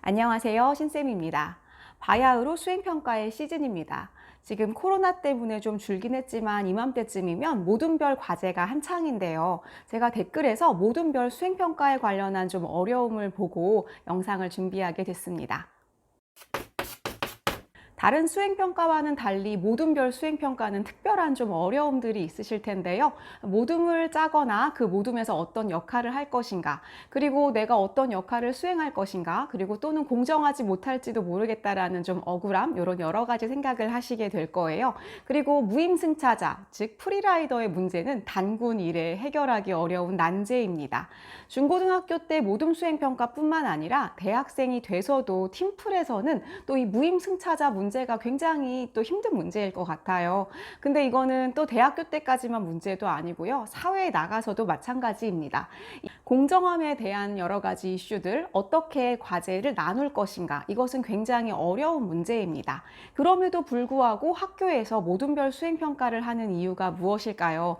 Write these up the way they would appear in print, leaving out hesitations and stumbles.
안녕하세요. 신쌤입니다. 바야흐로 수행평가의 시즌입니다. 지금 코로나 때문에 좀 줄긴 했지만 이맘때쯤이면 모든 별 과제가 한창인데요. 제가 댓글에서 모든 별 수행평가에 관련한 좀 어려움을 보고 영상을 준비하게 됐습니다. 다른 수행평가와는 달리 모둠별 수행평가는 특별한 좀 어려움들이 있으실 텐데요. 모둠을 짜거나 그 모둠에서 어떤 역할을 할 것인가, 그리고 내가 어떤 역할을 수행할 것인가, 그리고 또는 공정하지 못할지도 모르겠다라는 좀 억울함, 이런 여러 가지 생각을 하시게 될 거예요. 그리고 무임승차자, 즉 프리라이더의 문제는 단군 이래 해결하기 어려운 난제입니다. 중고등학교 때 모둠 수행평가뿐만 아니라 대학생이 돼서도 팀플에서는 또 이 무임승차자 문제가 굉장히 또 힘든 문제일 것 같아요. 근데 이거는 또 대학교 때까지만 문제도 아니고요. 사회에 나가서도 마찬가지입니다. 공정함에 대한 여러 가지 이슈들, 어떻게 과제를 나눌 것인가, 이것은 굉장히 어려운 문제입니다. 그럼에도 불구하고 학교에서 모둠별 수행평가를 하는 이유가 무엇일까요?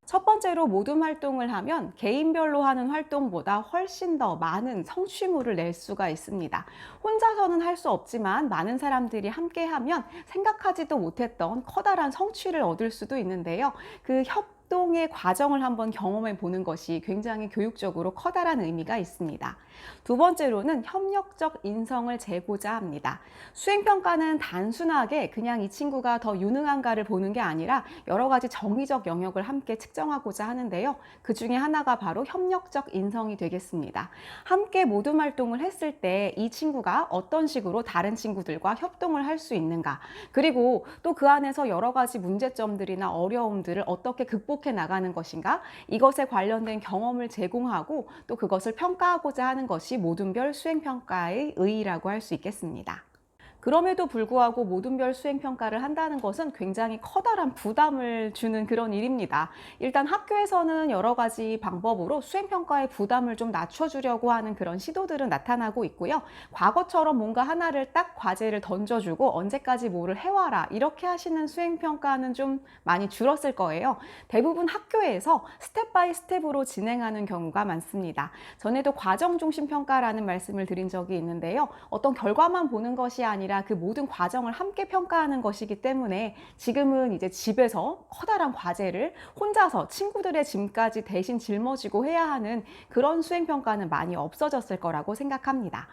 첫 번째로 모둠 활동을 하면 개인별로 하는 활동보다 훨씬 더 많은 성취물을 낼 수가 있습니다. 혼자서는 할 수 없지만 많은 사람들이 함께 하면 생각하지도 못했던 커다란 성취를 얻을 수도 있는데요. 그 협동의 과정을 한번 경험해 보는 것이 굉장히 교육적으로 커다란 의미가 있습니다. 두 번째로는 협력적 인성을 재고자 합니다. 수행평가는 단순하게 그냥 이 친구가 더 유능한가를 보는 게 아니라 여러 가지 정의적 영역을 함께 측정하고자 하는데요. 그 중에 하나가 바로 협력적 인성이 되겠습니다. 함께 모둠 활동을 했을 때 이 친구가 어떤 식으로 다른 친구들과 협동을 할 수 있는가, 그리고 또 그 안에서 여러 가지 문제점들이나 어려움들을 어떻게 극복해 나가는 것인가, 이것에 관련된 경험을 제공하고 또 그것을 평가하고자 하는 것이 모둠별 수행평가의 의의라고 할 수 있겠습니다. 그럼에도 불구하고 모둠별 수행평가를 한다는 것은 굉장히 커다란 부담을 주는 그런 일입니다. 일단 학교에서는 여러 가지 방법으로 수행평가의 부담을 좀 낮춰주려고 하는 그런 시도들은 나타나고 있고요. 과거처럼 뭔가 하나를 딱 과제를 던져주고 언제까지 뭐를 해와라 이렇게 하시는 수행평가는 좀 많이 줄었을 거예요. 대부분 학교에서 스텝 바이 스텝으로 진행하는 경우가 많습니다. 전에도 과정중심평가라는 말씀을 드린 적이 있는데요. 어떤 결과만 보는 것이 아니라 그 모든 과정을 함께 평가하는 것이기 때문에 지금은 이제 집에서 커다란 과제를 혼자서 친구들의 짐까지 대신 짊어지고 해야 하는 그런 수행평가는 많이 없어졌을 거라고 생각합니다.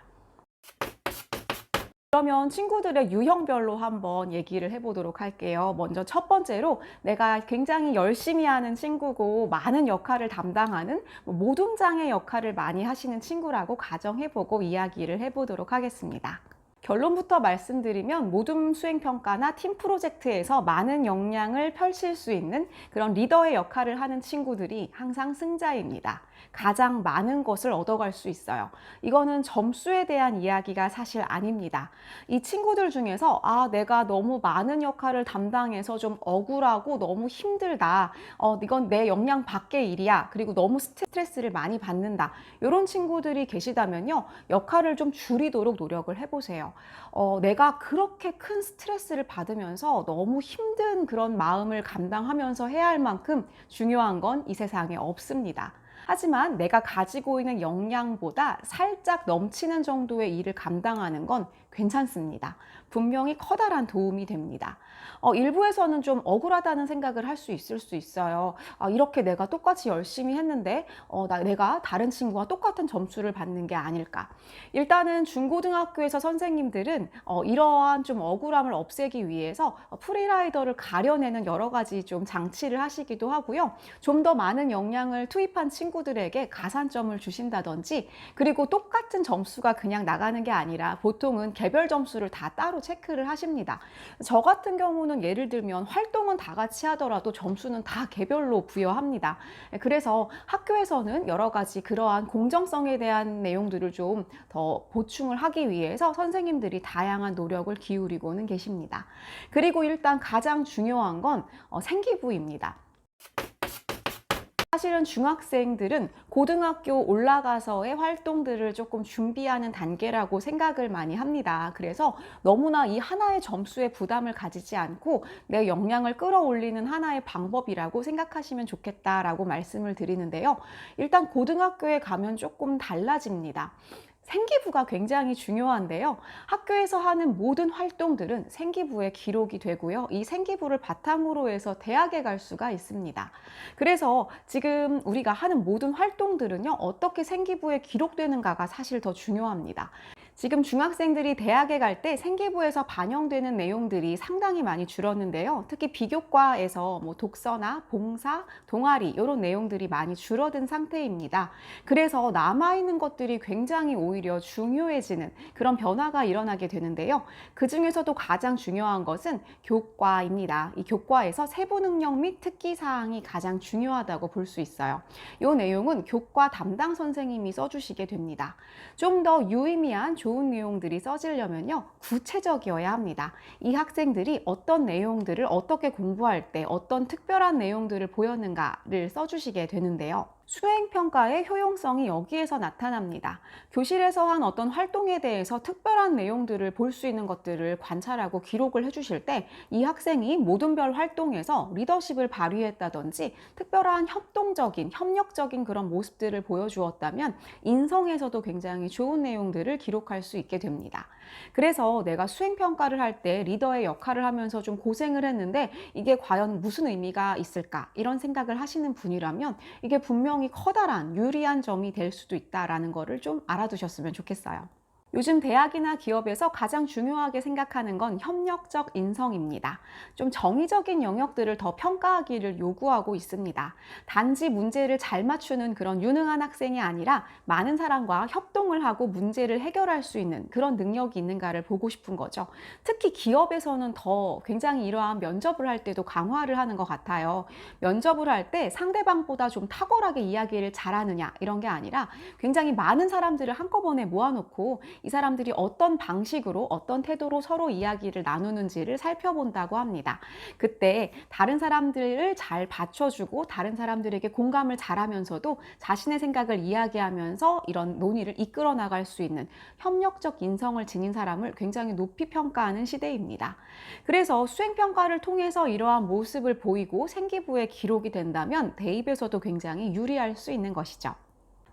그러면 친구들의 유형별로 한번 얘기를 해보도록 할게요. 먼저 첫 번째로 내가 굉장히 열심히 하는 친구고 많은 역할을 담당하는 모둠장의 역할을 많이 하시는 친구라고 가정해보고 이야기를 해보도록 하겠습니다. 결론부터 말씀드리면 모둠 수행평가나 팀 프로젝트에서 많은 역량을 펼칠 수 있는 그런 리더의 역할을 하는 친구들이 항상 승자입니다. 가장 많은 것을 얻어갈 수 있어요. 이거는 점수에 대한 이야기가 사실 아닙니다. 이 친구들 중에서 내가 너무 많은 역할을 담당해서 좀 억울하고 너무 힘들다. 이건 내 역량 밖의 일이야. 그리고 너무 스트레스를 많이 받는다. 이런 친구들이 계시다면요. 역할을 좀 줄이도록 노력을 해보세요. 내가 그렇게 큰 스트레스를 받으면서 너무 힘든 그런 마음을 감당하면서 해야 할 만큼 중요한 건 이 세상에 없습니다. 하지만 내가 가지고 있는 역량보다 살짝 넘치는 정도의 일을 감당하는 건 괜찮습니다. 분명히 커다란 도움이 됩니다. 일부에서는 좀 억울하다는 생각을 할 수 있을 수 있어요. 이렇게 내가 똑같이 열심히 했는데 내가 다른 친구와 똑같은 점수를 받는 게 아닐까. 일단은 중고등학교에서 선생님들은 이러한 좀 억울함을 없애기 위해서 프리라이더를 가려내는 여러 가지 좀 장치를 하시기도 하고요. 좀 더 많은 역량을 투입한 친구들에게 가산점을 주신다든지, 그리고 똑같은 점수가 그냥 나가는 게 아니라 보통은 개별 점수를 다 따로 체크를 하십니다. 저 같은 경우는 예를 들면 활동은 다 같이 하더라도 점수는 다 개별로 부여합니다. 그래서 학교에서는 여러 가지 그러한 공정성에 대한 내용들을 좀 더 보충을 하기 위해서 선생님들이 다양한 노력을 기울이고는 계십니다. 그리고 일단 가장 중요한 건 생기부입니다. 사실은 중학생들은 고등학교 올라가서의 활동들을 조금 준비하는 단계라고 생각을 많이 합니다. 그래서 너무나 이 하나의 점수에 부담을 가지지 않고 내 역량을 끌어올리는 하나의 방법이라고 생각하시면 좋겠다라고 말씀을 드리는데요. 일단 고등학교에 가면 조금 달라집니다. 생기부가 굉장히 중요한데요. 학교에서 하는 모든 활동들은 생기부에 기록이 되고요. 이 생기부를 바탕으로 해서 대학에 갈 수가 있습니다. 그래서 지금 우리가 하는 모든 활동들은요, 어떻게 생기부에 기록되는가가 사실 더 중요합니다. 지금 중학생들이 대학에 갈 때 생기부에서 반영되는 내용들이 상당히 많이 줄었는데요. 특히 비교과에서 독서나 봉사, 동아리 이런 내용들이 많이 줄어든 상태입니다. 그래서 남아있는 것들이 굉장히 오히려 중요해지는 그런 변화가 일어나게 되는데요. 그 중에서도 가장 중요한 것은 교과입니다. 이 교과에서 세부 능력 및 특기 사항이 가장 중요하다고 볼 수 있어요. 이 내용은 교과 담당 선생님이 써주시게 됩니다. 좀 더 유의미한 좋은 내용들이 써지려면요, 구체적이어야 합니다. 이 학생들이 어떤 내용들을 어떻게 공부할 때 어떤 특별한 내용들을 보였는가를 써주시게 되는데요. 수행평가의 효용성이 여기에서 나타납니다. 교실에서 한 어떤 활동에 대해서 특별한 내용들을 볼 수 있는 것들을 관찰하고 기록을 해주실 때 이 학생이 모든별 활동에서 리더십을 발휘했다든지 특별한 협동적인, 협력적인 그런 모습들을 보여주었다면 인성에서도 굉장히 좋은 내용들을 기록할 수 있게 됩니다. 그래서 내가 수행평가를 할 때 리더의 역할을 하면서 좀 고생을 했는데 이게 과연 무슨 의미가 있을까? 이런 생각을 하시는 분이라면 이게 분명히 커다란 유리한 점이 될 수도 있다라는 거를 좀 알아두셨으면 좋겠어요. 요즘 대학이나 기업에서 가장 중요하게 생각하는 건 협력적 인성입니다. 좀 정의적인 영역들을 더 평가하기를 요구하고 있습니다. 단지 문제를 잘 맞추는 그런 유능한 학생이 아니라 많은 사람과 협동을 하고 문제를 해결할 수 있는 그런 능력이 있는가를 보고 싶은 거죠. 특히 기업에서는 더 굉장히 이러한 면접을 할 때도 강화를 하는 것 같아요. 면접을 할 때 상대방보다 좀 탁월하게 이야기를 잘하느냐 이런 게 아니라 굉장히 많은 사람들을 한꺼번에 모아놓고 이 사람들이 어떤 방식으로 어떤 태도로 서로 이야기를 나누는지를 살펴본다고 합니다. 그때 다른 사람들을 잘 받쳐주고 다른 사람들에게 공감을 잘하면서도 자신의 생각을 이야기하면서 이런 논의를 이끌어 나갈 수 있는 협력적 인성을 지닌 사람을 굉장히 높이 평가하는 시대입니다. 그래서 수행평가를 통해서 이러한 모습을 보이고 생기부에 기록이 된다면 대입에서도 굉장히 유리할 수 있는 것이죠.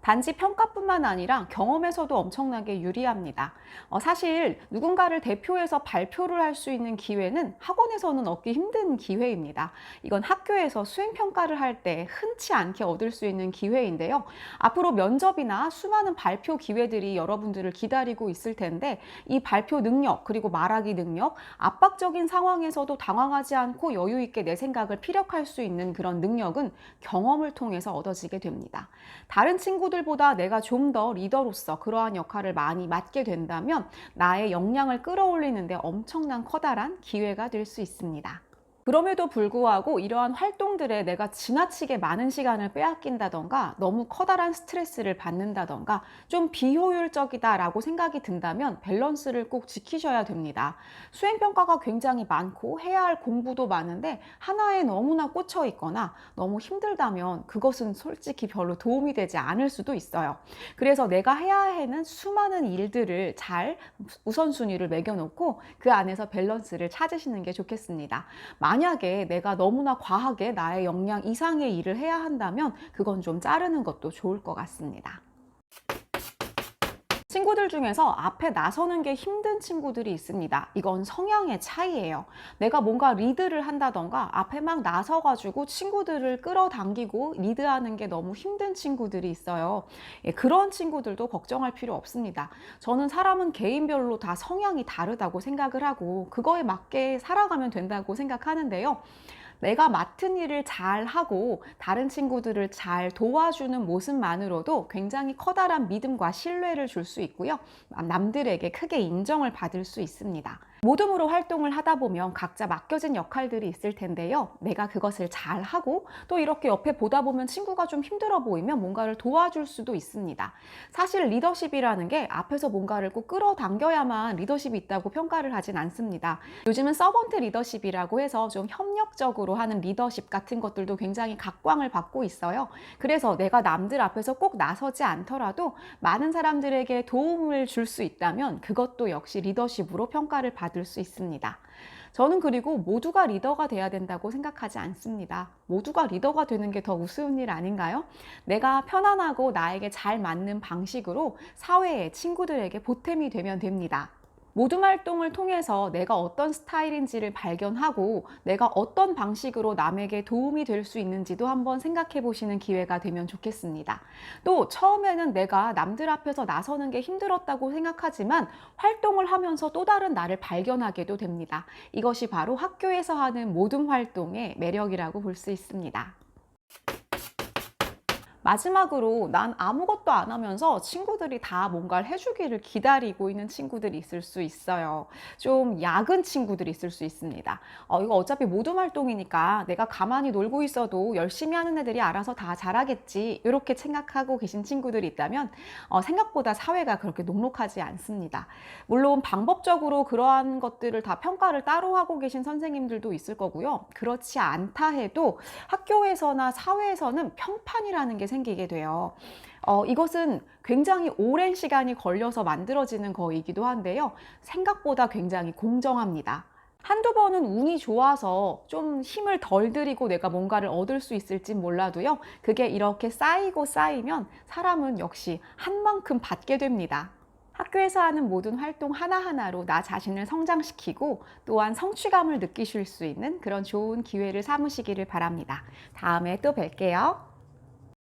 단지 평가뿐만 아니라 경험에서도 엄청나게 유리합니다. 사실 누군가를 대표해서 발표를 할 수 있는 기회는 학원에서는 얻기 힘든 기회입니다. 이건 학교에서 수행평가를 할 때 흔치 않게 얻을 수 있는 기회인데요. 앞으로 면접이나 수많은 발표 기회들이 여러분들을 기다리고 있을 텐데 이 발표 능력 그리고 말하기 능력, 압박적인 상황에서도 당황하지 않고 여유 있게 내 생각을 피력할 수 있는 그런 능력은 경험을 통해서 얻어지게 됩니다. 다른 친구들보다 내가 좀 더 리더로서 그러한 역할을 많이 맡게 된다면 나의 역량을 끌어올리는데 엄청난 커다란 기회가 될 수 있습니다. 그럼에도 불구하고 이러한 활동들에 내가 지나치게 많은 시간을 빼앗긴다던가 너무 커다란 스트레스를 받는다던가 좀 비효율적이다라고 생각이 든다면 밸런스를 꼭 지키셔야 됩니다. 수행평가가 굉장히 많고 해야 할 공부도 많은데 하나에 너무나 꽂혀 있거나 너무 힘들다면 그것은 솔직히 별로 도움이 되지 않을 수도 있어요. 그래서 내가 해야 하는 수많은 일들을 잘 우선순위를 매겨놓고 그 안에서 밸런스를 찾으시는 게 좋겠습니다. 만약에 내가 너무나 과하게 나의 역량 이상의 일을 해야 한다면 그건 좀 자르는 것도 좋을 것 같습니다. 친구들 중에서 앞에 나서는 게 힘든 친구들이 있습니다. 이건 성향의 차이예요. 내가 뭔가 리드를 한다던가 앞에 막 나서가지고 친구들을 끌어당기고 리드하는 게 너무 힘든 친구들이 있어요. 그런 친구들도 걱정할 필요 없습니다. 저는 사람은 개인별로 다 성향이 다르다고 생각을 하고 그거에 맞게 살아가면 된다고 생각하는데요. 내가 맡은 일을 잘 하고 다른 친구들을 잘 도와주는 모습만으로도 굉장히 커다란 믿음과 신뢰를 줄 수 있고요. 남들에게 크게 인정을 받을 수 있습니다. 모둠으로 활동을 하다 보면 각자 맡겨진 역할들이 있을 텐데요. 내가 그것을 잘 하고 또 이렇게 옆에 보다 보면 친구가 좀 힘들어 보이면 뭔가를 도와줄 수도 있습니다. 사실 리더십이라는 게 앞에서 뭔가를 꼭 끌어당겨야만 리더십이 있다고 평가를 하진 않습니다. 요즘은 서번트 리더십이라고 해서 좀 협력적으로 하는 리더십 같은 것들도 굉장히 각광을 받고 있어요. 그래서 내가 남들 앞에서 꼭 나서지 않더라도 많은 사람들에게 도움을 줄 수 있다면 그것도 역시 리더십으로 평가를 받을 달라들 수 있습니다. 저는 그리고 모두가 리더가 돼야 된다고 생각하지 않습니다. 모두가 리더가 되는 게 더 우스운 일 아닌가요? 내가 편안하고 나에게 잘 맞는 방식으로 사회에, 친구들에게 보탬이 되면 됩니다. 모둠 활동을 통해서 내가 어떤 스타일인지를 발견하고 내가 어떤 방식으로 남에게 도움이 될 수 있는지도 한번 생각해 보시는 기회가 되면 좋겠습니다. 또 처음에는 내가 남들 앞에서 나서는 게 힘들었다고 생각하지만 활동을 하면서 또 다른 나를 발견하게도 됩니다. 이것이 바로 학교에서 하는 모둠 활동의 매력이라고 볼 수 있습니다. 마지막으로 난 아무것도 안 하면서 친구들이 다 뭔가를 해주기를 기다리고 있는 친구들이 있을 수 있어요. 좀 야근 친구들이 있을 수 있습니다. 이거 어차피 모둠 활동이니까 내가 가만히 놀고 있어도 열심히 하는 애들이 알아서 다 잘하겠지, 이렇게 생각하고 계신 친구들이 있다면 생각보다 사회가 그렇게 녹록하지 않습니다. 물론 방법적으로 그러한 것들을 다 평가를 따로 하고 계신 선생님들도 있을 거고요. 그렇지 않다 해도 학교에서나 사회에서는 평판이라는 게 생기게 돼요. 이것은 굉장히 오랜 시간이 걸려서 만들어지는 거이기도 한데요. 생각보다 굉장히 공정합니다. 한두 번은 운이 좋아서 좀 힘을 덜 들이고 내가 뭔가를 얻을 수 있을진 몰라도요. 그게 이렇게 쌓이고 쌓이면 사람은 역시 한 만큼 받게 됩니다. 학교에서 하는 모든 활동 하나하나로 나 자신을 성장시키고 또한 성취감을 느끼실 수 있는 그런 좋은 기회를 삼으시기를 바랍니다. 다음에 또 뵐게요.